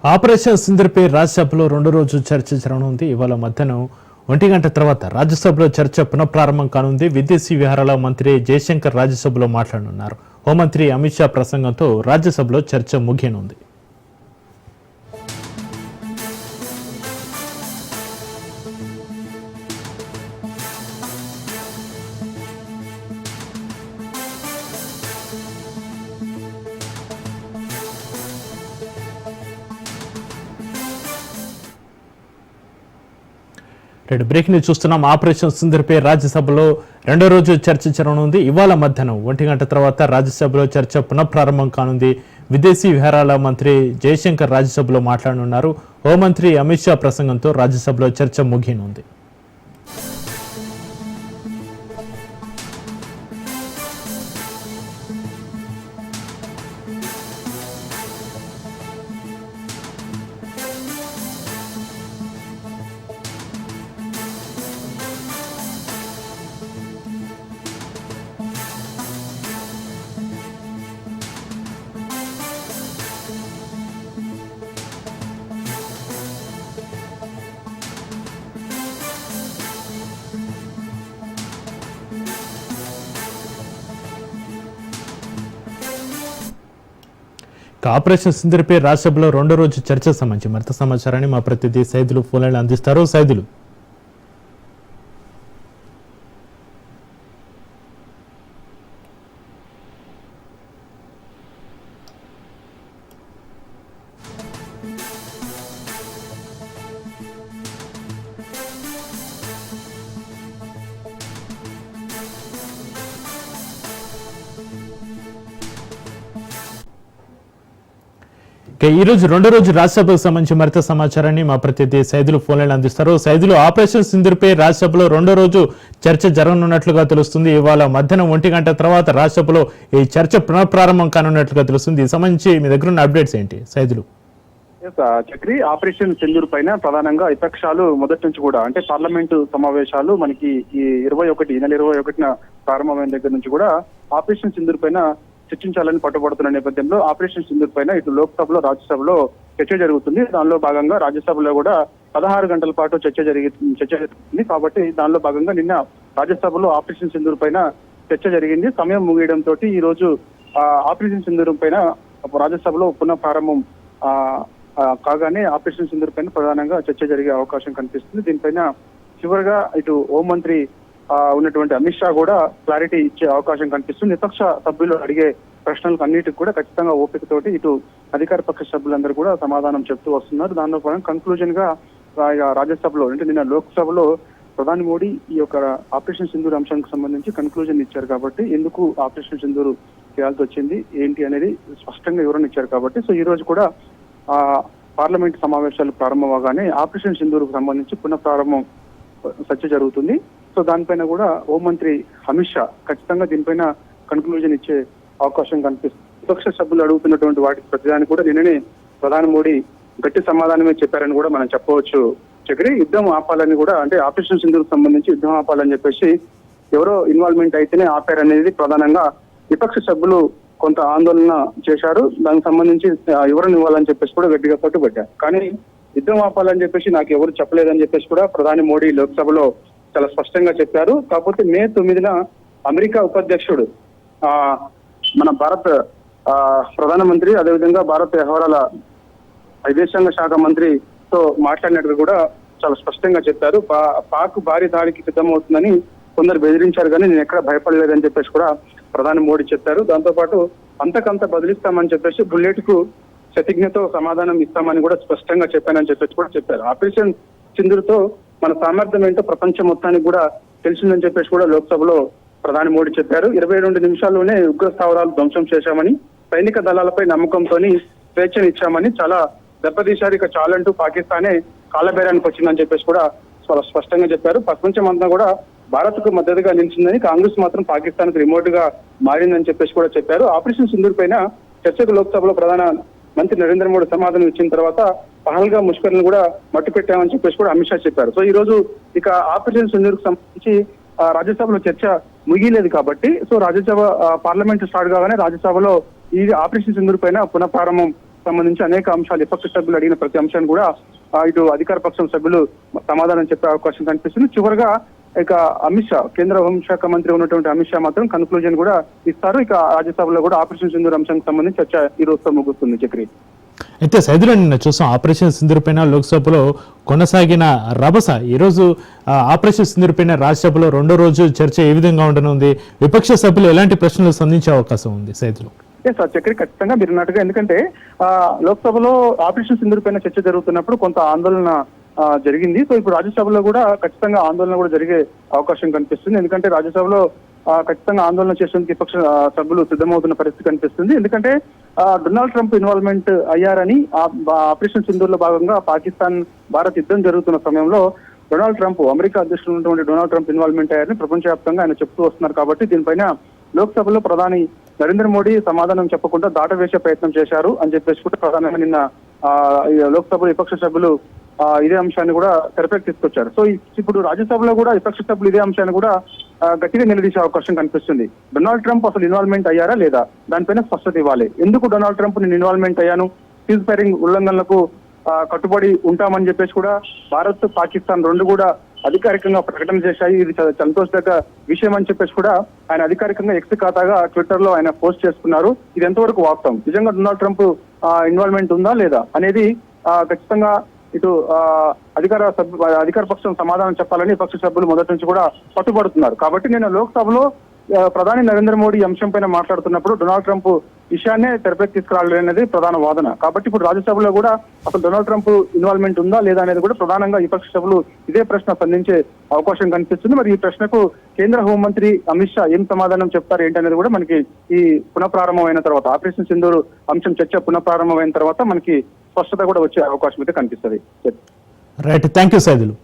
Operation సింధూర్పై రాజ్యసభలో రెండో రోజు చర్చ జరగనుంది. ఇవాళ మధ్యాహ్నం 1 గంట తర్వాత రాజ్యసభలో చర్చ పునఃప్రారంభం కానుంది. విదేశీ వ్యవహారాల మంత్రి జయశంకర్ రాజ్యసభలో మాట్లాడనున్నారు. హోంమంత్రి అమిత్ షా ప్రసంగంతో రాజ్యసభలో చర్చ ముగియనుంది. బ్రేకింగ్ న్యూస్ చూస్తున్నాం. ఆపరేషన్ సింధూర్పై రాజ్యసభలో రెండో రోజు చర్చ జరగనుంది. ఇవాళ మధ్యాహ్నం 1 గంట తర్వాత రాజ్యసభలో చర్చ పునఃప్రారంభం కానుంది. విదేశీ వ్యవహారాల మంత్రి జయశంకర్ రాజ్యసభలో మాట్లాడనున్నారు. హోంమంత్రి అమిత్ షా ప్రసంగంతో రాజ్యసభలో చర్చ ముగియనుంది. ఆపరేషన్ సింధూర్పై రాజ్యసభలో రెండో రోజు చర్చ సంబంధించి మరింత సమాచారాన్ని మా ప్రతినిధి సైదులు ఫోన్ లైన్ అందిస్తారు. సైదులు, ఈ రోజు రెండో రోజు రాజ్యసభకు సంబంధించి మరింత సమాచారాన్ని మా ప్రతినిధి సైదులు ఫోన్ లైన్ అందిస్తారు. సైదులు, ఆపరేషన్ సింధూర్పై రాజ్యసభలో రెండో రోజు చర్చ జరగనున్నట్లుగా తెలుస్తుంది. ఇవాళ మధ్యాహ్నం 1 గంట తర్వాత రాజ్యసభలో ఈ చర్చ పునఃప్రారంభం కానున్నట్లుగా తెలుస్తుంది. ఈ సంబంధించి మీ దగ్గర ఉన్న అప్డేట్స్ ఏంటి సైదులు? చక్రి, ఆపరేషన్ సింధూర్ పైన ప్రధానంగా విపక్షాలు మొదటి నుంచి కూడా అంటే పార్లమెంటు సమావేశాలు మనకి ఈ నెల 21న ప్రారంభమైన దగ్గర నుంచి కూడా ఆపరేషన్ సింధూర్ పైన చర్చించాలని పట్టుబడుతున్న నేపథ్యంలో ఆపరేషన్ సింధూర్ పైన ఇటు లోక్సభలో రాజ్యసభలో చర్చ జరుగుతుంది. దానిలో భాగంగా రాజ్యసభలో కూడా 16 గంటల పాటు చర్చ జరుగుతుంది. కాబట్టి దానిలో భాగంగా నిన్న రాజ్యసభలో ఆపరేషన్ సింధూర్ పైన చర్చ జరిగింది. సమయం ముగియడంతో ఈ రోజు ఆపరేషన్ సింధూర్ పైన రాజ్యసభలో పునః ప్రారంభం కాగానే ఆపరేషన్ సింధూర్ పైన ప్రధానంగా చర్చ జరిగే అవకాశం కనిపిస్తుంది. దీనిపైన చివరిగా ఇటు హోంమంత్రి ఉన్నటువంటి అమిత్ షా కూడా క్లారిటీ ఇచ్చే అవకాశం కనిపిస్తుంది. విపక్ష సభ్యులు అడిగే ప్రశ్నలకు అన్నిటికి కూడా ఖచ్చితంగా ఓపికతోటి ఇటు అధికార పక్ష సభ్యులందరూ కూడా సమాధానం చెప్తూ వస్తున్నారు. దానిలో భాగంగా కన్క్లూజన్ గా రాజ్యసభలో అంటే నిన్న లోక్సభలో ప్రధాని మోడీ ఈ యొక్క ఆపరేషన్ సింధూర్ అంశానికి సంబంధించి కన్క్లూజన్ ఇచ్చారు. కాబట్టి ఎందుకు ఆపరేషన్ సింధూర్ చేయాల్సి వచ్చింది ఏంటి అనేది స్పష్టంగా వివరణ ఇచ్చారు. కాబట్టి సో ఈ రోజు కూడా పార్లమెంట్ సమావేశాలు ప్రారంభమవగానే ఆపరేషన్ సింధూర్ కు సంబంధించి పునఃప్రారంభం చర్చ జరుగుతుంది. సో దానిపైన కూడా హోంమంత్రి అమిత్ షా ఖచ్చితంగా దీనిపైన కన్క్లూజన్ ఇచ్చే అవకాశం కనిపిస్తుంది. విపక్ష సభ్యులు అడుగుతున్నటువంటి వాటికి ప్రతిదానికి కూడా నిన్ననే ప్రధాని మోడీ గట్టి సమాధానమే చెప్పారని కూడా మనం చెప్పవచ్చు. చక్రి, యుద్ధం ఆపాలని కూడా అంటే ఆపరేషన్ సింధూర్ సంబంధించి యుద్ధం ఆపాలని చెప్పేసి ఎవరో ఇన్వాల్వ్మెంట్ అయితేనే ఆపారనేది ప్రధానంగా విపక్ష సభ్యులు కొంత ఆందోళన చేశారు. దానికి సంబంధించి వివరణ ఇవ్వాలని చెప్పేసి కూడా గట్టిగా పట్టుబట్టారు. కానీ యుద్ధం ఆపాలని చెప్పేసి నాకు ఎవరు చెప్పలేదని చెప్పేసి కూడా ప్రధాని మోడీ లోక్సభలో చాలా స్పష్టంగా చెప్పారు. కాకపోతే మే 9న అమెరికా ఉపాధ్యక్షుడు మన భారత ప్రధానమంత్రి అదేవిధంగా భారత వ్యవహారాల విదేశాంగ శాఖ మంత్రితో మాట్లాడినట్టు కూడా చాలా స్పష్టంగా చెప్పారు. పాక్ భారీ దాడికి సిద్ధమవుతుందని కొందరు బెదిరించారు, కానీ నేను ఎక్కడ భయపడలేదని చెప్పేసి కూడా ప్రధాని మోడీ చెప్పారు. దాంతో పాటు అంతకంత బదిలిస్తామని చెప్పేసి బుల్లెట్ కు శతజ్ఞతో సమాధానం ఇస్తామని కూడా స్పష్టంగా చెప్పానని చెప్పేసి కూడా చెప్పారు. ఆపరేషన్ సింధూర్ తో మన సామర్థ్యం ఏంటో ప్రపంచం మొత్తానికి కూడా తెలిసిందని చెప్పేసి కూడా లోక్సభలో ప్రధాని మోడీ చెప్పారు. 22 నిమిషాల్లోనే ఉగ్ర స్థావరాలు ధ్వంసం చేశామని, సైనిక దళాలపై నమ్మకంతో స్వేచ్ఛనిచ్చామని, చాలా దెబ్బతీశారు, ఇక చాలంటూ పాకిస్తానే కాలబేరానికి వచ్చిందని చెప్పేసి కూడా చాలా స్పష్టంగా చెప్పారు. ప్రపంచం అంతా కూడా భారత్ కు మద్దతుగా నిలిచిందని, కాంగ్రెస్ మాత్రం పాకిస్తాన్ కు రిమోట్ గా మారిందని చెప్పేసి కూడా చెప్పారు. ఆపరేషన్ సింధూర్ పైన చర్చకు లోక్సభలో ప్రధాన మంత్రి నరేంద్ర మోడీ సమాధానం ఇచ్చిన తర్వాత పహల్గా ముష్కర్లను కూడా మట్టు పెట్టామని చెప్పేసి కూడా అమిత్ షా చెప్పారు. సో ఈ రోజు ఇక ఆపరేషన్ సింధూర్ కు సంబంధించి రాజ్యసభలో చర్చ ముగియలేదు కాబట్టి సో రాజ్యసభ పార్లమెంట్ స్టార్ట్ కాగానే రాజ్యసభలో ఈ ఆపరేషన్ సింధూర్ పైన పునఃప్రారంభం సంబంధించి అనేక అంశాలు విపక్ష సభ్యులు అడిగిన ప్రతి అంశాన్ని కూడా ఇటు అధికార పక్షం సభ్యులు సమాధానం చెప్పే అవకాశం కనిపిస్తుంది. చివరిగా ఇక అమిత్ షా, కేంద్ర హోంశాఖ మంత్రి ఉన్నటువంటి అమిత్ షా మాత్రం కన్క్లూజన్ కూడా ఇస్తారు. ఇక రాజ్యసభలో కూడా ఆపరేషన్ సింధూర్ అంశానికి సంబంధించి చర్చ ఈ రోజుతో ముగుస్తుంది. చక్రి, అయితే సైదులు నిన్న చూసాం ఆపరేషన్ సింధూర్ పైన లోక్సభలో కొనసాగిన రభస ఈ రోజు ఆపరేషన్ సింధూర్ పైన రాజ్యసభలో రెండో రోజు చర్చ ఏ విధంగా ఉండనుంది? విపక్ష సభ్యులు ఎలాంటి ప్రశ్నలు సంధించే అవకాశం ఉంది సైదులు? చక్రి, ఖచ్చితంగా మీరు అన్నట్టుగా, ఎందుకంటే లోక్సభలో ఆపరేషన్ సింధూర్ పైన చర్చ జరుగుతున్నప్పుడు కొంత ఆందోళన జరిగింది. సో ఇప్పుడు రాజ్యసభలో కూడా ఖచ్చితంగా ఆందోళన కూడా జరిగే అవకాశం కనిపిస్తుంది. ఎందుకంటే రాజ్యసభలో ఖచ్చితంగా ఆందోళన చేసేందుకు విపక్ష సభ్యులు సిద్ధమవుతున్న పరిస్థితి కనిపిస్తుంది. ఎందుకంటే డొనాల్డ్ ట్రంప్ ఇన్వాల్వ్మెంట్ అయ్యారని ఆపరేషన్ సింధూర్ లో భాగంగా పాకిస్తాన్ భారత్ యుద్ధం జరుగుతున్న సమయంలో డొనాల్డ్ ట్రంప్, అమెరికా అధ్యక్షుడు ఉన్నటువంటి డొనాల్డ్ ట్రంప్ ఇన్వాల్వ్మెంట్ అయ్యారని ప్రపంచవ్యాప్తంగా ఆయన చెప్తూ వస్తున్నారు. కాబట్టి దీనిపైన లోక్సభలో ప్రధాని నరేంద్ర మోడీ సమాధానం చెప్పకుండా దాటవేసే ప్రయత్నం చేశారు అని చెప్పేసి కూడా ప్రధానంగా నిన్న లోక్సభలో విపక్ష సభ్యులు ఇదే అంశాన్ని కూడా తెరపైకి తీసుకొచ్చారు. సో ఇప్పుడు రాజ్యసభలో కూడా విపక్ష సభ్యులు ఇదే అంశాన్ని కూడా గట్టిగా నిలదీసే అవకాశం కనిపిస్తుంది. డొనాల్డ్ ట్రంప్ అసలు ఇన్వాల్వ్మెంట్ అయ్యారా లేదా, దానిపైన స్పష్టత ఇవ్వాలి. ఎందుకు డొనాల్డ్ ట్రంప్ నేను ఇన్వాల్వ్మెంట్ అయ్యాను, సీజ్ ఫైరింగ్ ఉల్లంఘనలకు కట్టుబడి ఉంటామని చెప్పేసి కూడా భారత్, పాకిస్తాన్ రెండు కూడా అధికారికంగా ప్రకటన చేశాయి. ఇది సంతోషదగ్గ విషయం అని చెప్పేసి కూడా ఆయన అధికారికంగా ఎక్స్ ఖాతాగా ట్విట్టర్ లో ఆయన పోస్ట్ చేసుకున్నారు. ఇది ఎంతవరకు వాస్తవం, నిజంగా డొనాల్డ్ ట్రంప్ ఇన్వాల్వ్మెంట్ ఉందా లేదా అనేది ఖచ్చితంగా ఇటు అధికార పక్షం సమాధానం చెప్పాలని విపక్ష సభ్యులు మొదటి నుంచి కూడా పట్టుబడుతున్నారు. కాబట్టి నేను లోక్సభలో ప్రధాని నరేంద్ర మోడీ అంశం పైన మాట్లాడుతున్నప్పుడు డొనాల్డ్ ట్రంప్ విషయాన్నే తెరపైకి తీసుకురావాలనేది ప్రధాన వాదన. కాబట్టి ఇప్పుడు రాజ్యసభలో కూడా అసలు డొనాల్డ్ ట్రంప్ ఇన్వాల్వ్మెంట్ ఉందా లేదా అనేది కూడా ప్రధానంగా విపక్ష సభ్యులు ఇదే ప్రశ్న సంధించే అవకాశం కనిపిస్తుంది. మరి ఈ ప్రశ్నకు కేంద్ర హోంమంత్రి అమిత్ షా ఏం సమాధానం చెప్తారు ఏంటనేది కూడా మనకి ఈ పునఃప్రారంభమైన తర్వాత, ఆపరేషన్ సింధూర్ అంశం చర్చ పునఃప్రారంభమైన తర్వాత మనకి స్పష్టత కూడా వచ్చే అవకాశం అయితే కనిపిస్తుంది. Right, thank you Saidulu.